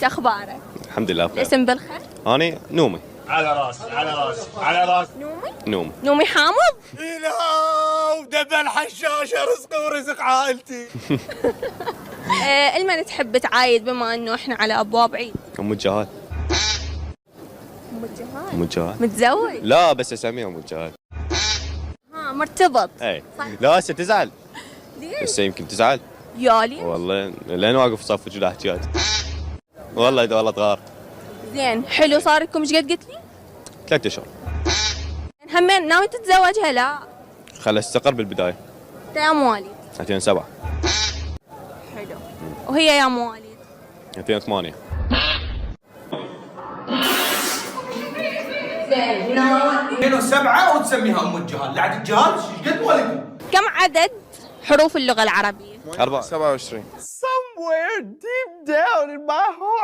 شو اخبارك؟ الحمد لله بخير. الاسم بالخير؟ أنا نومي. على راسي على راسي على راسي. نومي. نومي حامض؟ لا ودبل حشاشه رزقي ورزق عائلتي. المن تحب تعايد بما انه احنا على ابواب عيد؟ أم الجهال. ام الجهال؟ أم الجهال. متزوج؟ لا بس أسميها أم الجهال. ها مرتبط؟ إيه. صح. لا هسه تزعل. ليش؟ هسه يمكن تزعل. يا ليش؟ والله لين واقف صف وجود احتياج. والله إذا والله تغار. زين حلو صار لكم ايش قد قلت لي؟ 3 أشهر. همين ناوي تتزوجها؟ لا خل استقر بالبداية. انت يا مواليد؟ 2007. حلو. وهي يا مواليد؟ 2008. زين 2007 وتسميها ام الجهال، لعد الجهال ايش قد ولدي؟ كم عدد حروف اللغة العربية؟ 27. Somewhere deep down in my heart